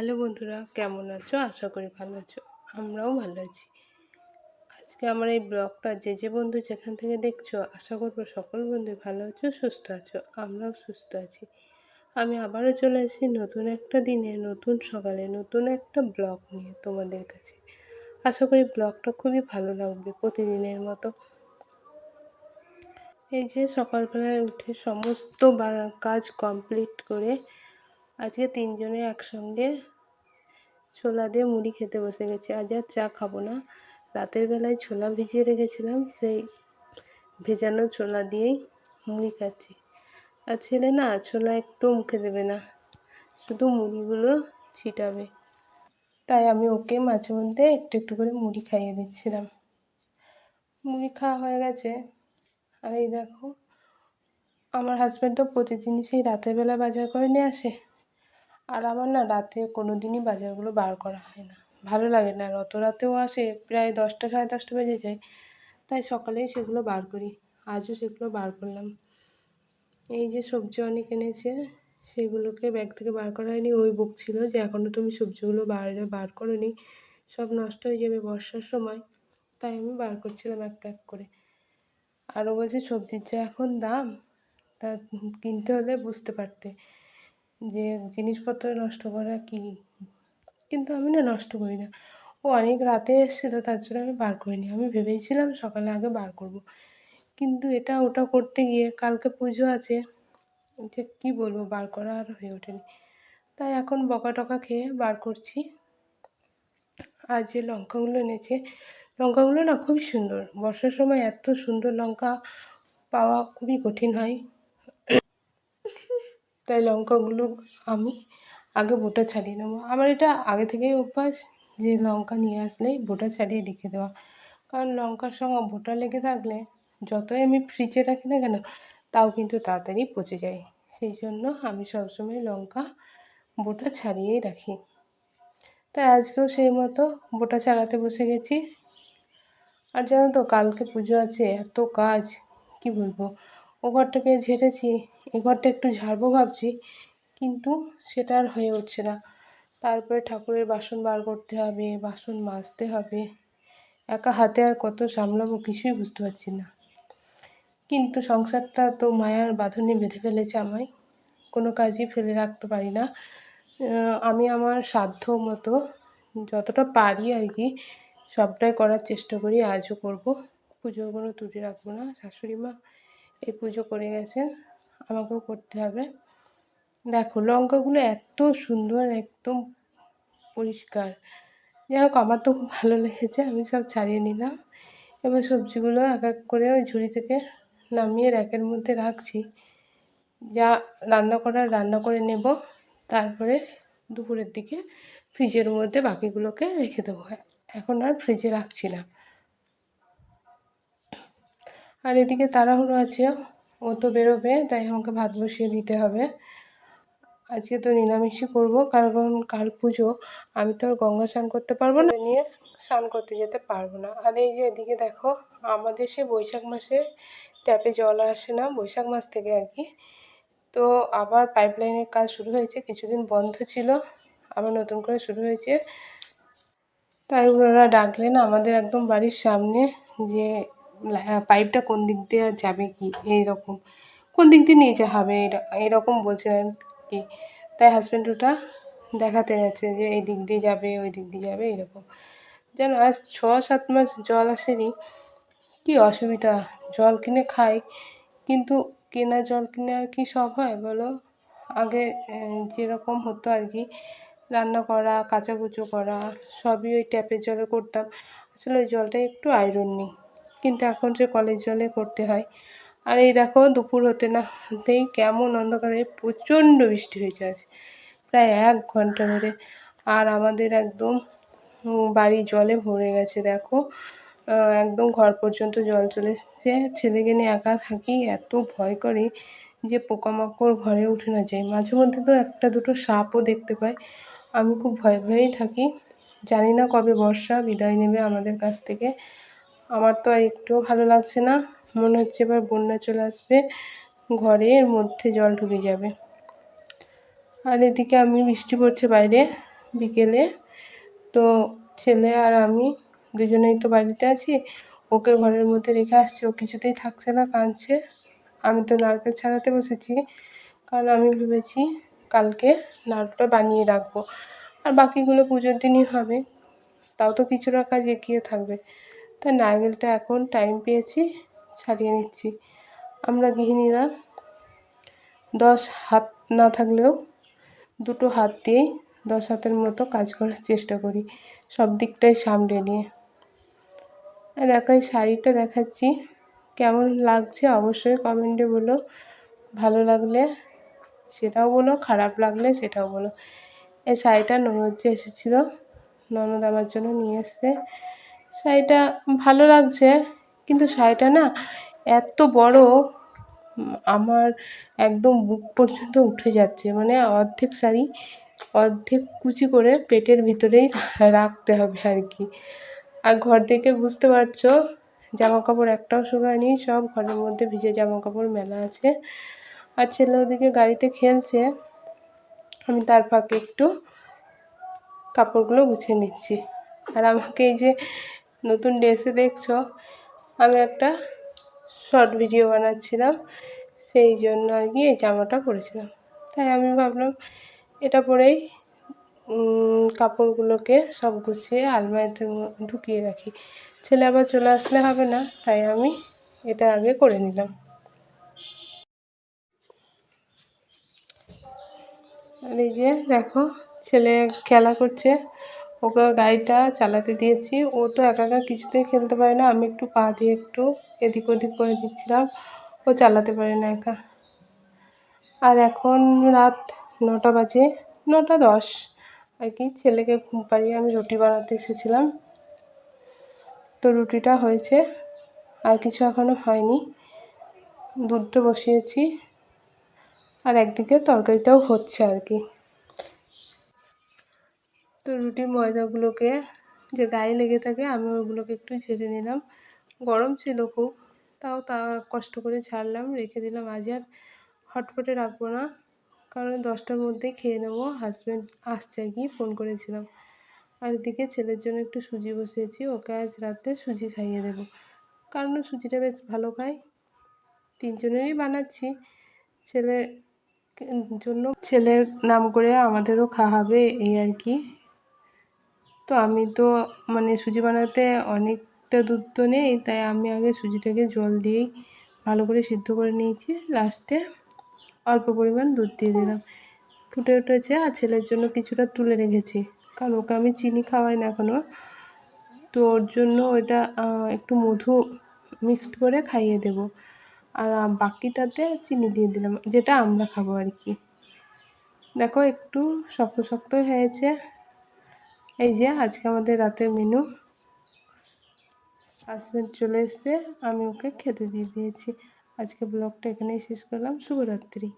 Hello বন্ধুরা, কেমন আছো? আশা করি ভালো আছো। আমরাও ভালো আছি। আজকে আমার এই ব্লগটা যে বন্ধু যেখান থেকে দেখছো, আশা করবো সকল বন্ধুই ভালো আছো, সুস্থ আছো। আমরাও সুস্থ আছি। আমি আবারও চলে এসেছি নতুন একটা দিনে, নতুন সকালে, নতুন একটা ব্লগ নিয়ে তোমাদের কাছে। আশা করি ব্লগটা খুবই ভালো লাগবে প্রতিদিনের মতো। এই যে সকালবেলায় উঠে সমস্ত কাজ কমপ্লিট করে আজকে তিনজনে একসঙ্গে ছোলা দিয়ে মুড়ি খেতে বসে গেছি। আজ আর চা খাবো না। রাতের বেলায় ছোলা ভিজিয়ে রেখেছিলাম, সেই ভেজানো ছোলা দিয়েই মুড়ি খাচ্ছি। আর ছেলে না ছোলা একটু মুখে দেবে না, শুধু মুড়িগুলো ছিটাবে। তাই আমি ওকে মাঝে মধ্যে একটু একটু করে মুড়ি খাইয়ে দিচ্ছিলাম। মুড়ি খাওয়া হয়ে গেছে। আর এই দেখো, আমার হাজব্যান্ডও প্রতিদিনই সেই রাতের বেলা বাজার করে নিয়ে আসে। আর আমার না রাতে কোনো দিনই বাজারগুলো বার করা হয় না, ভালো লাগে না। আর অত রাতেও আসে, প্রায় 10টা সাড়ে 10টা বেজে যায়। তাই সকালেই সেগুলো বার করি। আজও সেগুলো বার করলাম। এই যে সবজি অনেক এনেছে, সেগুলোকে ব্যাগ থেকে বার করা হয়নি। ওই বকছিল যে এখনও তুমি সবজিগুলো বাইরে বার করোনি, সব নষ্ট হয়ে যাবে বর্ষার সময়। তাই আমি বার করছিলাম এক এক করে। আরও বলছে সবজির যা এখন দাম, তা কিনতে হলে বুঝতে পারতে যে জিনিসপত্র নষ্ট করা কি। কিন্তু আমি না নষ্ট করি না। ও অনেক রাতে এসেছিলো, তার জন্য আমি বার করিনি। আমি ভেবেছিলাম সকালে আগে বার করব। কিন্তু এটা ওটা করতে গিয়ে কালকে পুজো আছে, যে কী বলবো, বার করা আর হয়ে ওঠেনি। তাই এখন বকা টকা খেয়ে বার করছি। আর যে লঙ্কাগুলো এনেছে, লঙ্কাগুলো না খুবই সুন্দর। বর্ষার সময় এত সুন্দর লঙ্কা পাওয়া খুবই কঠিন হয়। তাই লঙ্কাগুলো আমি আগে বোটা ছাড়িয়ে নেবো। আমার এটা আগে থেকেই অভ্যাস যে লঙ্কা নিয়ে আসলেই বোটা ছাড়িয়ে রেখে দেওয়া। কারণ লঙ্কার সঙ্গে বোটা লেগে থাকলে যতই আমি ফ্রিজে রাখি না কেন, তাও কিন্তু তাড়াতাড়ি পচে যায়। সেই জন্য আমি সবসময় লঙ্কা বোটা ছাড়িয়েই রাখি। তাই আজকেও সেই মতো বোটা ছাড়াতে বসে গেছি। আর জানো তো, কালকে পুজো আছে, এত কাজ কি বলবো। ও ঘরটাকে ঝেড়েছি, এ ঘরটা একটু ঝাড়বো ভাবছি, কিন্তু সেটা আর হয়ে উঠছে না। তারপরে ঠাকুরের বাসন বার করতে হবে, বাসন মাজতে হবে। একা হাতে আর কত সামলাবো কিছুই বুঝতে পারছি না। কিন্তু সংসারটা তো মায়ার বাঁধনে বেঁধে ফেলেছে আমায়, কোনো কাজই ফেলে রাখতে পারি না। আমি আমার সাধ্য মতো যতটা পারি আর কি সবটাই করার চেষ্টা করি, আজও করব। পুজোর কোনো ত্রুটি রাখবো না। শাশুড়ি মা এই পুজো করে গেছেন, আমাকেও করতে হবে। দেখো লঙ্কাগুলো এত সুন্দর, একদম পরিষ্কার। যাই হোক, আমার তো খুব ভালো লেগেছে। আমি সব ছাড়িয়ে নিলাম। এবার সবজিগুলো এক এক করে ওই ঝুড়ি থেকে নামিয়ে র্যাকের মধ্যে রাখছি। যা রান্না করার রান্না করে নেব, তারপরে দুপুরের দিকে ফ্রিজের মধ্যে বাকিগুলোকে রেখে দেবো। এখন আর ফ্রিজে রাখছি না। আর এদিকে তাড়াহুড়ো আছে, ও তো বেরোবে, তাই আমাকে ভাত বসিয়ে দিতে হবে। আজকে তো নিরামিষই করবো, কারণ কাল পুজো। আমি তো আর গঙ্গা স্নান করতে পারবো না, নিয়ে স্নান করতে যেতে পারবো না। আর এই যে এদিকে দেখো, আমাদের সে বৈশাখ মাসে ট্যাপে জল আসে না, বৈশাখ মাস থেকে আর কি। তো আবার পাইপলাইনের কাজ শুরু হয়েছে, কিছুদিন বন্ধ ছিল, আবার নতুন করে শুরু হয়েছে। তাই ওনারা ডাকলেন আমাদের একদম বাড়ির সামনে, যে পাইপটা কোন দিক দিয়ে যাবে কি এইরকম, কোন দিক দিয়ে নিয়ে যাওয়া হবে এইরকম বলছিলেন কি। তাই হাজব্যান্ড ওটা দেখাতে গেছে যে এই দিক দিয়ে যাবে, ওই দিক দিয়ে যাবে এরকম। যেন আজ 6-7 মাস জল আসেনি। কি অসুবিধা, জল কিনে খাই, কিন্তু কেনা জল কিনে আর কি সব হয় বলো। আগে যেরকম হতো আর কি, রান্না করা, কাচাকুচো করা সবই ওই ট্যাপের জলে করতাম। আসলে ওই জলটা একটু আয়রন নেই, কিন্তু এখন সে কলের জলে করতে হয়। আর এই দেখো, দুপুর হতে না হতেই কেমন অন্ধকারে প্রচণ্ড বৃষ্টি হয়েছে আজ, প্রায় 1 ঘন্টা ধরে। আর আমাদের একদম বাড়ি জলে ভরে গেছে দেখো। একদম ঘর পর্যন্ত জল চলে এসেছে। ছেলেকে নিয়ে একা থাকি, এত ভয় করে যে পোকামাকড় ঘরে উঠে না যায়। মাঝে মধ্যে তো একটা দুটো সাপও দেখতে পাই। আমি খুব ভয়ে ভয়েই থাকি। জানি না কবে বর্ষা বিদায় নেবে আমাদের কাছ থেকে। আমার তো আর একটুও ভালো লাগছে না। মনে হচ্ছে এবার বন্যা চলে আসবে, ঘরের মধ্যে জল ঢুকে যাবে। আর এদিকে আমি বৃষ্টি পড়ছে বাইরে, বিকেলে। তো ছেলে আর আমি দুজনেই তো বাড়িতে আছি, ওকে ঘরের মধ্যে রেখে আসছি, ও কিছুতেই থাকছে না, কাঁদছে। আমি তো নারকেল ছাড়াতে বসেছি, কারণ আমি ভেবেছি কালকে নাড়ুটা বানিয়ে রাখবো, আর বাকিগুলো পুজোর দিনই হবে, তাও তো কিছুটা কাজ এগিয়ে থাকবে। তাই নারকেলটা এখন টাইম পেয়েছি, ছাড়িয়ে নিচ্ছি। আমরা গৃহিণীরা 10 হাত না থাকলেও 2টো হাত দিয়েই 10 হাতের মতো কাজ করার চেষ্টা করি, সব দিকটাই সামলে নিয়ে। দেখো এই শাড়িটা দেখাচ্ছি, কেমন লাগছে অবশ্যই কমেন্টে বলো। ভালো লাগলে সেটাও বলো, খারাপ লাগলে সেটাও বলো। এই শাড়িটা ননদ যে এসেছিলো, ননদ আমার জন্য নিয়ে এসছে। শাড়িটা ভালো লাগছে, কিন্তু শাড়িটা না এত বড়, আমার একদম বুক পর্যন্ত উঠে যাচ্ছে, মানে অর্ধেক শাড়ি অর্ধেক কুচি করে পেটের ভিতরেই রাখতে হবে আর কি। আর ঘর থেকে বুঝতে পারছো জামা কাপড় একটাও শুকায়নি, সব ঘরের মধ্যে ভিজে জামা কাপড় মেলা আছে। আর ছেলে ওদিকে গাড়িতে খেলছে, আমি তার ফাঁকে একটু কাপড়গুলো গুছিয়ে নিচ্ছি। আর আমাকে এই যে নতুন ড্রেসে দেখছো, আমি একটা শর্ট ভিডিও বানাচ্ছিলাম, সেই জন্য আর কি এই জামাটা পরেছিলাম। তাই আমি ভাবলাম এটা পরেই কাপড়গুলোকে সব গুছিয়ে আলমারিতে ঢুকিয়ে রাখি, ছেলে আবার চলে আসলে হবে না, তাই আমি এটা আগে করে নিলাম। আর এই যে দেখো ছেলে খেলা করছে, ওকে গাড়িটা চালাতে দিয়েছি, ও তো একা একা কিছুতেই খেলতে পারে না, আমি একটু পা দিয়ে একটু এদিক ওদিক করে দিচ্ছিলাম, ও চালাতে পারে না একা। আর এখন রাত 9টা বাজে, 9টা 10 আর কি। ছেলেকে ঘুম পাড়িয়ে আমি রুটি বানাতে এসেছিলাম, তো রুটিটা হয়েছে, আর কিছু এখনও হয়নি। দুধটা বসিয়েছি, আর একদিকে তরকারিটাও হচ্ছে আর কি। তো রুটির ময়দাগুলোকে যে গায়ে লেগে থাকে, আমি ওগুলোকে একটু ঝেড়ে নিলাম। গরম ছিল খুব, তাও কষ্ট করে ছাড়লাম, রেখে দিলাম। আজ আর হটপটে রাখবো না, কারণ 10টার মধ্যেই খেয়ে নেবো, হাজব্যান্ড আসছে আর কি, ফোন করেছিলাম। আর এদিকে ছেলের জন্য একটু সুজি বসিয়েছি, ওকে আজ রাতে সুজি খাইয়ে দেবো, কারণ ও সুজিটা বেশ ভালো খায়। 3জনেরই বানাচ্ছি, ছেলের জন্য, ছেলের নাম করে আমাদেরও খাওয়া হবে এই আর কি। তো আমি তো মানে সুজি বানাতে অনেকটা দুধ তো নেই, তাই আমি আগে সুজিটাকে জল দিয়েই ভালো করে সিদ্ধ করে নিয়েছি, লাস্টে অল্প পরিমাণ দুধ দিয়ে দিলাম, ফুটে উঠেছে। আর ছেলের জন্য কিছুটা তুলে রেখেছি, কারণ ওকে আমি চিনি খাওয়াই না এখনও, তো ওর জন্য ওটা একটু মধু মিক্সড করে খাইয়ে দেব, আর বাকিটাতে চিনি দিয়ে দিলাম, যেটা আমরা খাবো আর কি। দেখো একটু শক্ত শক্ত হয়েছে। এই যে আজকে আমাদের রাতের মেনু, হাজব্যান্ড চলে এসছে, আমি ওকে খেতে দিয়ে দিয়েছি। আজকে ব্লগটা এখানেই শেষ করলাম। শুভরাত্রি।